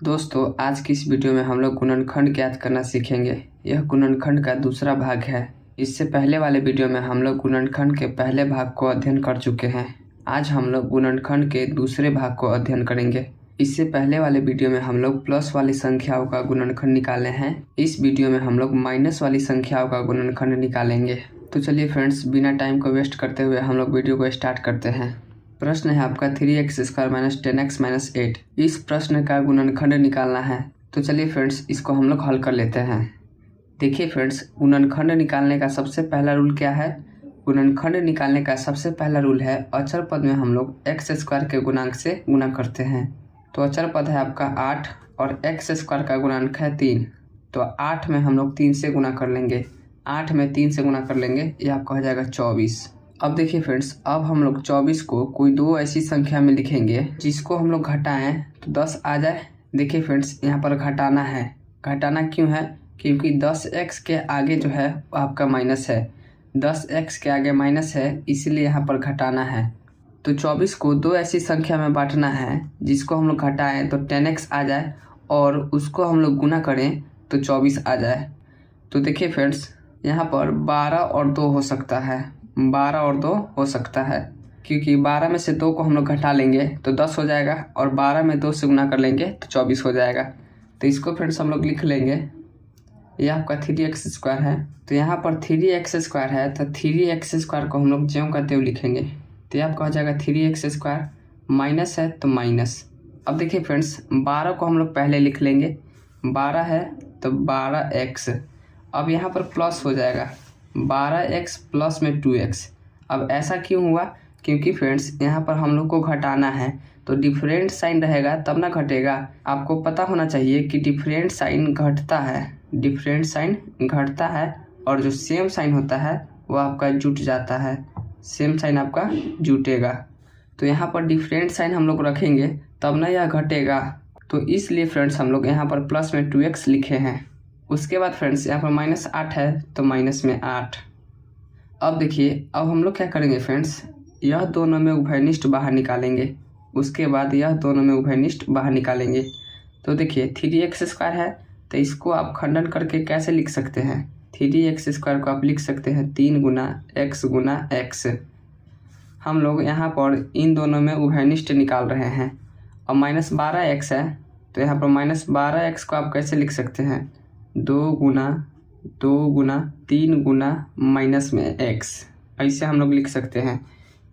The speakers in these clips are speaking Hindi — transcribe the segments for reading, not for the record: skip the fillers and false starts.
दोस्तों, आज की इस वीडियो में हम लोग गुणनखंड ज्ञात करना सीखेंगे। यह गुणनखंड का दूसरा भाग है। इससे पहले वाले वीडियो में हम लोग गुणनखंड के पहले भाग को अध्ययन कर चुके हैं। आज हम लोग गुणनखंड के दूसरे भाग को अध्ययन करेंगे। इससे पहले वाले वीडियो में हम लोग प्लस वाली संख्याओं का गुणनखंड निकाले हैं। इस वीडियो में हम लोग माइनस वाली संख्याओं का गुणनखंड निकालेंगे। तो चलिए फ्रेंड्स, बिना टाइम को वेस्ट करते हुए हम लोग वीडियो को स्टार्ट करते हैं। प्रश्न है आपका 3x² - 10x - 8। इस प्रश्न का गुणनखंड निकालना है। तो चलिए फ्रेंड्स, इसको हम लोग हल कर लेते हैं। देखिए फ्रेंड्स, गुणनखंड निकालने का सबसे पहला रूल क्या है? गुणनखंड निकालने का सबसे पहला रूल है अचर पद में हम लोग x² के गुणांक से गुणा करते हैं। तो अचर पद है आपका 8 और x² का गुणांक है 3। तो 8 में हम लोग 3 से गुणा कर लेंगे। 8 में 3 से गुणा कर लेंगे, यह आपका हो जाएगा 24। अब देखिए फ्रेंड्स, अब हम लोग 24 को कोई दो ऐसी संख्या में लिखेंगे जिसको हम लोग घटाएं तो 10 आ जाए। देखिए फ्रेंड्स, यहाँ पर घटाना है। घटाना क्यों है? क्योंकि 10x के आगे जो है वो आपका माइनस है। 10x के आगे माइनस है, इसलिए यहाँ पर घटाना है। तो 24 को दो ऐसी संख्या में बांटना है जिसको हम लोग घटाएं तो 10x आ जाए और उसको हम लोग गुना करें तो 24 आ जाए। तो देखिए फ्रेंड्स, यहाँ पर 12 और 2 हो सकता है। 12 और 2 हो सकता है क्योंकि 12 में से 2 को हम लोग घटा लेंगे तो 10 हो जाएगा और 12 में 2 से गुना कर लेंगे तो 24 हो जाएगा। तो इसको फ्रेंड्स हम लोग लिख लेंगे। यह आपका 3x² है। तो यहाँ पर 3x² है तो 3x² को हम लोग ज्यों का त्यों लिखेंगे। तो यह आपका हो जाएगा 3x²। माइनस है तो माइनस। अब देखिए फ्रेंड्स, 12 को हम लोग पहले लिख लेंगे। 12 है तो 12x। अब यहाँ पर प्लस हो जाएगा 12x प्लस में 2x। अब ऐसा क्यों हुआ? क्योंकि फ्रेंड्स यहाँ पर हम लोग को घटाना है तो डिफरेंट साइन रहेगा तब ना घटेगा। आपको पता होना चाहिए कि डिफरेंट साइन घटता है। डिफरेंट साइन घटता है और जो सेम साइन होता है वो आपका जुट जाता है। सेम साइन आपका जुटेगा। तो यहाँ पर डिफरेंट साइन हम लोग रखेंगे तब ना यह घटेगा। तो इसलिए फ्रेंड्स हम लोग यहाँ पर प्लस में 2x लिखे हैं। उसके बाद फ्रेंड्स यहाँ पर -8 है तो माइनस में 8। अब देखिए, अब हम लोग क्या करेंगे फ्रेंड्स, यह दोनों में उभयनिष्ठ बाहर निकालेंगे। उसके बाद यह दोनों में उभयनिष्ठ बाहर निकालेंगे। तो देखिए 3x² है तो इसको आप खंडन करके कैसे लिख सकते हैं? 3x² को आप लिख सकते हैं 3 गुना x। हम लोग यहाँ पर इन दोनों में उभयनिष्ठ निकाल रहे हैं। अब -12x है तो यहाँ पर -12x को आप कैसे लिख सकते हैं? 2 गुना 3 गुना माइनस में x, ऐसे हम लोग लिख सकते हैं।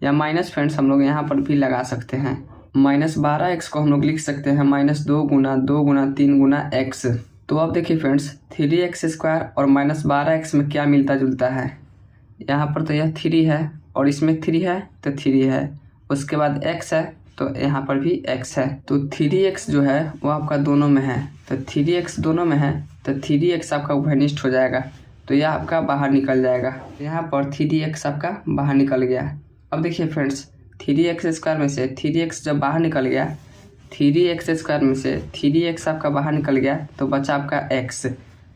या माइनस फ्रेंड्स हम लोग यहाँ पर भी लगा सकते हैं। -12x को हम लोग लिख सकते हैं -2 गुना 3 गुना x। तो अब देखिए फ्रेंड्स, 3x² और -12x में क्या मिलता जुलता है? यहाँ पर तो यह 3 है और इसमें 3 है तो 3 है। उसके बाद x है तो यहाँ पर भी x है। तो 3x जो है वो आपका दोनों में है। तो 3x दोनों में है तो 3x आपका उभयनिष्ठ हो जाएगा। तो यह आपका बाहर निकल जाएगा। यहाँ पर 3x आपका बाहर निकल गया। अब देखिए फ्रेंड्स, 3x² में से 3x जब बाहर निकल गया, 3x² में से 3x आपका बाहर निकल गया तो बचा आपका x।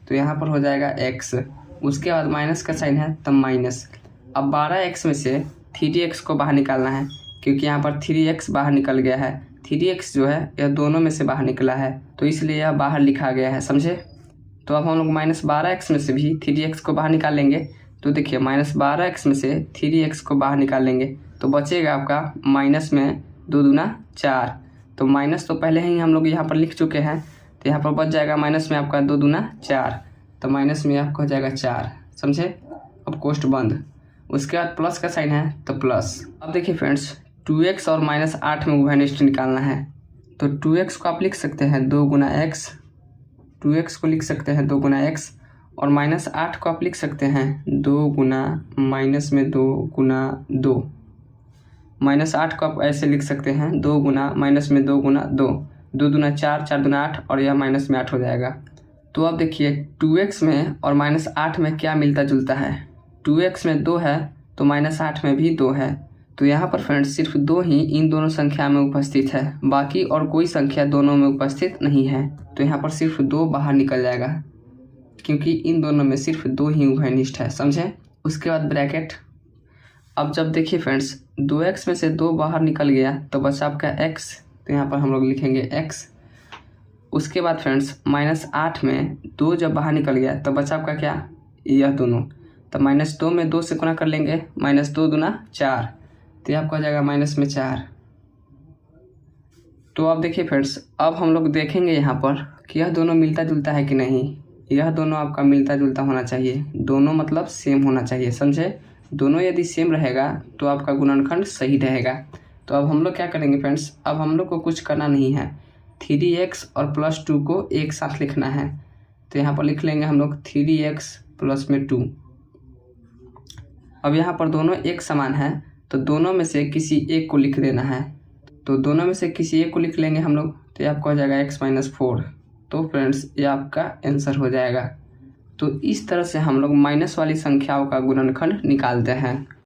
तो यहाँ पर हो जाएगा x। उसके बाद माइनस का साइन है तो माइनस। अब 12x में से 3x को बाहर निकालना है क्योंकि यहाँ पर 3x बाहर निकल गया है। 3x जो है यह दोनों में से बाहर निकला है तो इसलिए यह बाहर लिखा गया है, समझे? तो अब हम लोग -12x में से भी 3x को बाहर निकाल लेंगे। तो देखिए -12x में से 3x को बाहर निकाल लेंगे तो बचेगा आपका माइनस में 2 दूना 4। तो माइनस तो पहले ही हम लोग यहाँ पर लिख चुके हैं तो यहाँ पर बच जाएगा माइनस में आपका 2 दूना 4। तो माइनस में आपका हो जाएगा 4, समझे? अब कोष्ठ बंद। उसके बाद प्लस का साइन है तो प्लस। अब देखिए फ्रेंड्स, 2x और -8 में उभयनिष्ठ निकालना है। तो 2x को आप लिख सकते हैं 2 गुना x। 2x को लिख सकते हैं 2 गुना x और -8 को आप लिख सकते हैं 2 गुना माइनस में 2 गुना 2। -8 को आप ऐसे लिख सकते हैं 2 गुना माइनस में 2 गुना 2। 2 दूना 4, 4 दूना 8 और यह माइनस में 8 हो जाएगा। तो अब देखिए 2x में और -8 में क्या मिलता जुलता है? 2x में 2 है तो -8 में भी 2 है। तो यहाँ पर फ्रेंड्स सिर्फ 2 ही इन दोनों संख्या में उपस्थित है, बाकी और कोई संख्या दोनों में उपस्थित नहीं है। तो यहाँ पर सिर्फ 2 बाहर निकल जाएगा क्योंकि इन दोनों में सिर्फ 2 ही उभयनिष्ठ है, समझे? उसके बाद ब्रैकेट। अब जब देखिए फ्रेंड्स 2x में से 2 बाहर निकल गया तो बचा आपका x। तो यहाँ पर हम लोग लिखेंगे x। उसके बाद फ्रेंड्स -8 में 2 जब बाहर निकल गया तो बचा आपका क्या, यह दोनों। तो -2 में 2 से गुना कर लेंगे, -2 दूना 4, तो यह आपका हो जाएगा -4। तो अब देखिए फ्रेंड्स, अब हम लोग देखेंगे यहाँ पर कि यह दोनों मिलता जुलता है कि नहीं। यह दोनों आपका मिलता जुलता होना चाहिए, दोनों मतलब सेम होना चाहिए, समझे। दोनों यदि सेम रहेगा तो आपका गुणनखंड सही रहेगा। तो अब हम लोग क्या करेंगे फ्रेंड्स, अब हम लोग को कुछ करना नहीं है, 3x और +2 को एक साथ लिखना है। तो यहाँ पर लिख लेंगे हम लोग 3x प्लस में 2। अब यहाँ पर दोनों एक समान है तो दोनों में से किसी एक को लिख देना है। तो दोनों में से किसी एक को लिख लेंगे हम लोग, तो ये आपका हो जाएगा x-4। तो फ्रेंड्स ये आपका आंसर हो जाएगा। तो इस तरह से हम लोग माइनस वाली संख्याओं का गुणनखंड निकालते हैं।